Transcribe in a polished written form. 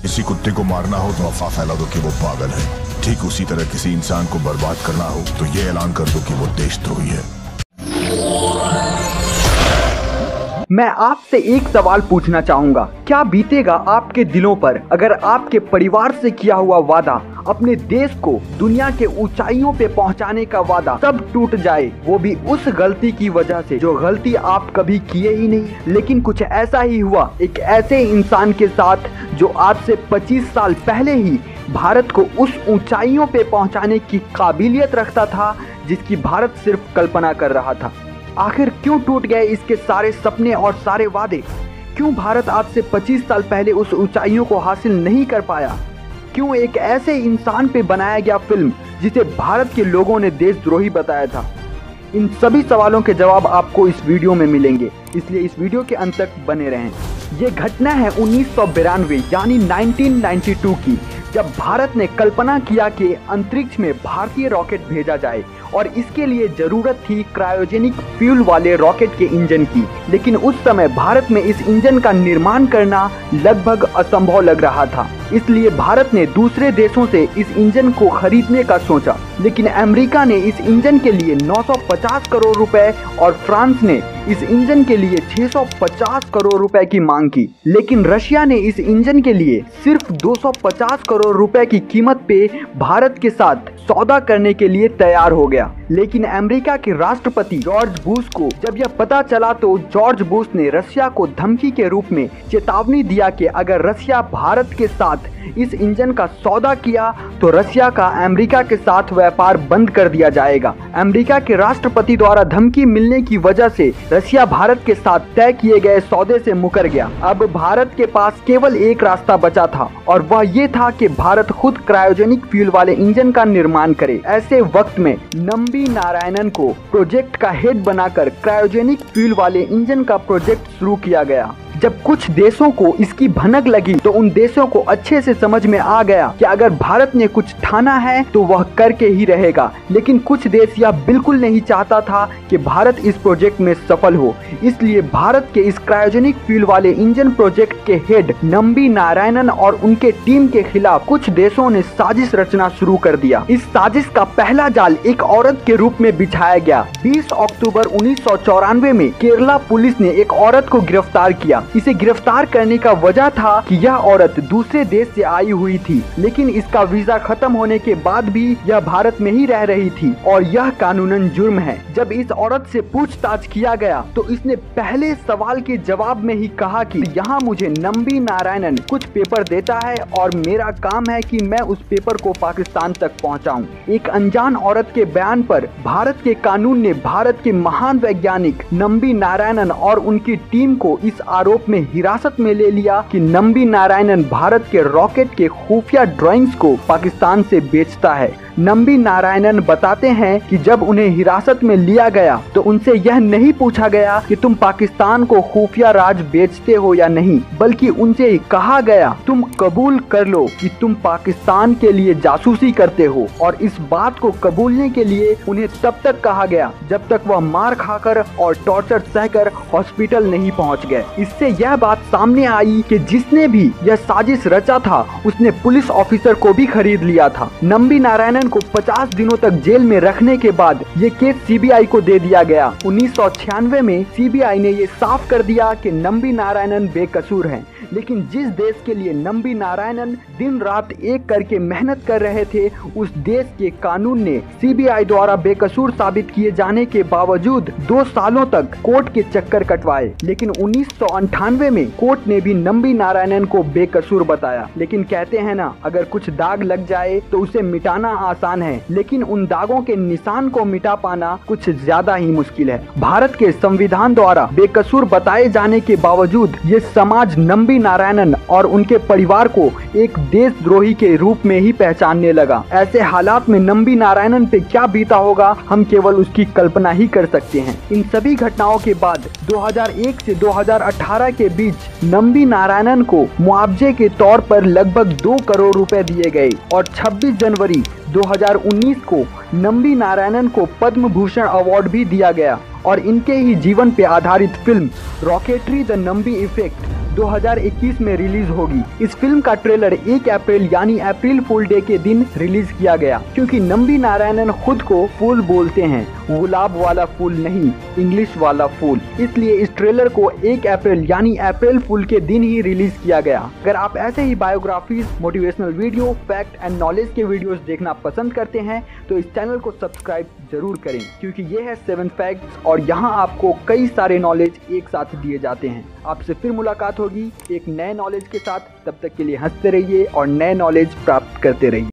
किसी कुत्ते को मारना हो तो अफवाह फैला दो कि वो पागल है। ठीक उसी तरह किसी इंसान को बर्बाद करना हो तो ये ऐलान कर दो कि वो देशद्रोही है। मैं आपसे एक सवाल पूछना चाहूंगा, क्या बीतेगा आपके दिलों पर अगर आपके परिवार से किया हुआ वादा, अपने देश को दुनिया के ऊंचाइयों पे पहुंचाने का वादा सब टूट जाए, वो भी उस गलती की वजह से जो गलती आप कभी किए ही नहीं। लेकिन कुछ ऐसा ही हुआ एक ऐसे इंसान के साथ जो आज से 25 साल पहले ही भारत को उस ऊंचाइयों पे पहुंचाने की काबिलियत रखता था जिसकी भारत सिर्फ कल्पना कर रहा था। आखिर क्यों टूट गए इसके सारे सपने और सारे वादे? क्यों भारत आज से 25 साल पहले उस ऊंचाइयों को हासिल नहीं कर पाया? क्यों एक ऐसे इंसान पे बनाया गया फिल्म जिसे भारत के लोगों ने देशद्रोही बताया था? इन सभी सवालों के जवाब आपको इस वीडियो में मिलेंगे, इसलिए इस वीडियो के अंत तक बने रहें। ये घटना है 1992 यानी 1992 की, जब भारत ने कल्पना किया कि अंतरिक्ष में भारतीय रॉकेट भेजा जाए और इसके लिए जरूरत थी क्रायोजेनिक फ्यूल वाले रॉकेट के इंजन की। लेकिन उस समय भारत में इस इंजन का निर्माण करना लगभग असंभव लग रहा था, इसलिए भारत ने दूसरे देशों से इस इंजन को खरीदने का सोचा। लेकिन अमेरिका ने इस इंजन के लिए 950 करोड़ रुपए और फ्रांस ने इस इंजन के लिए 650 करोड़ रुपए की मांग की। लेकिन रशिया ने इस इंजन के लिए सिर्फ 250 करोड़ रुपए की कीमत पे भारत के साथ सौदा करने के लिए तैयार हो गया। लेकिन अमेरिका के राष्ट्रपति जॉर्ज बुश को जब यह पता चला तो जॉर्ज बुश ने रशिया को धमकी के रूप में चेतावनी दिया कि अगर रशिया भारत के साथ इस इंजन का सौदा किया तो रशिया का अमेरिका के साथ व्यापार बंद कर दिया जाएगा। अमेरिका के राष्ट्रपति द्वारा धमकी मिलने की वजह से रशिया भारत के साथ तय किए गए सौदे से मुकर गया। अब भारत के पास केवल एक रास्ता बचा था और वह ये था कि भारत खुद क्रायोजेनिक फ्यूल वाले इंजन का निर्माण करे। ऐसे वक्त में नंबी नारायणन को प्रोजेक्ट का हेड बनाकर क्रायोजेनिक फ्यूल वाले इंजन का प्रोजेक्ट शुरू किया गया। जब कुछ देशों को इसकी भनक लगी तो उन देशों को अच्छे से समझ में आ गया कि अगर भारत ने कुछ ठाना है तो वह करके ही रहेगा। लेकिन कुछ देश यह बिल्कुल नहीं चाहता था कि भारत इस प्रोजेक्ट में सफल हो, इसलिए भारत के इस क्रायोजेनिक फ्यूल वाले इंजन प्रोजेक्ट के हेड नंबी नारायणन और उनके टीम के खिलाफ कुछ देशों ने साजिश रचना शुरू कर दिया। इस साजिश का पहला जाल एक औरत के रूप में बिछाया गया। 20 अक्टूबर 1994 में केरला पुलिस ने एक औरत को गिरफ्तार किया। इसे गिरफ्तार करने का वजह था कि यह औरत दूसरे देश से आई हुई थी, लेकिन इसका वीजा खत्म होने के बाद भी यह भारत में ही रह रही थी और यह कानूनन जुर्म है। जब इस औरत से पूछताछ किया गया तो इसने पहले सवाल के जवाब में ही कहा कि यहाँ मुझे नंबी नारायणन कुछ पेपर देता है और मेरा काम है कि मैं उस पेपर को पाकिस्तान तक पहुँचाऊँ। एक अनजान औरत के बयान पर भारत के कानून ने भारत के महान वैज्ञानिक नंबी नारायणन और उनकी टीम को इस आरोप में हिरासत में ले लिया कि नंबी नारायणन भारत के रॉकेट के खुफिया ड्राइंग्स को पाकिस्तान से बेचता है। नंबी नारायणन बताते हैं कि जब उन्हें हिरासत में लिया गया तो उनसे यह नहीं पूछा गया कि तुम पाकिस्तान को खुफिया राज बेचते हो या नहीं, बल्कि उनसे कहा गया तुम कबूल कर लो कि तुम पाकिस्तान के लिए जासूसी करते हो। और इस बात को कबूलने के लिए उन्हें तब तक कहा गया जब तक वह मार खाकर और टॉर्चर सहकर हॉस्पिटल नहीं पहुंच गए। इससे यह बात सामने आई कि जिसने भी यह साजिश रचा था उसने पुलिस ऑफिसर को भी खरीद लिया था। नंबी नारायणन को 50 दिनों तक जेल में रखने के बाद ये केस सीबीआई को दे दिया गया। 1996 में सीबीआई ने ये साफ कर दिया कि नंबी नारायणन बेकसूर हैं। लेकिन जिस देश के लिए नंबी नारायणन दिन रात एक करके मेहनत कर रहे थे, उस देश के कानून ने सीबीआई द्वारा बेकसूर साबित किए जाने के बावजूद 2 सालों तक कोर्ट के चक्कर कटवाए। लेकिन 1998 में कोर्ट ने भी नंबी नारायणन को बेकसूर बताया। लेकिन कहते हैं ना, अगर कुछ दाग लग जाए तो उसे मिटाना आसान है, लेकिन उन दागों के निशान को मिटा पाना कुछ ज्यादा ही मुश्किल है। भारत के संविधान द्वारा बेकसूर बताए जाने के बावजूद ये समाज नंबी नारायणन और उनके परिवार को एक देशद्रोही के रूप में ही पहचानने लगा। ऐसे हालात में नंबी नारायणन पे क्या बीता होगा, हम केवल उसकी कल्पना ही कर सकते हैं। इन सभी घटनाओं के बाद 2001 से 2018 के बीच नंबी नारायणन को मुआवजे के तौर पर लगभग 2 करोड़ रुपए दिए गए और 26 जनवरी 2019 को नंबी नारायणन को पद्म भूषण अवार्ड भी दिया गया और इनके ही जीवन पे आधारित film rocketry the Nambi effect 2021 में रिलीज होगी। इस फिल्म का ट्रेलर 1 अप्रैल यानी अप्रैल फूल डे के दिन रिलीज किया गया, क्योंकि नंबी नारायणन खुद को फूल बोलते हैं, गुलाब वाला फूल नहीं, इंग्लिश वाला फूल। इसलिए इस ट्रेलर को 1 अप्रैल यानी अप्रैल फूल के दिन ही रिलीज किया गया। अगर आप ऐसे ही biographies, motivational video, fact and knowledge के वीडियोस देखना पसंद करते हैं तो इस चैनल को सब्सक्राइब जरूर करें, क्योंकि ये है 7 फैक्ट्स और यहाँ आपको कई सारे नॉलेज एक साथ दिए जाते हैं। आपसे फिर मुलाकात होगी एक नए नॉलेज के साथ। तब तक के लिए हंसते रहिए और नए नॉलेज प्राप्त करते रहिए।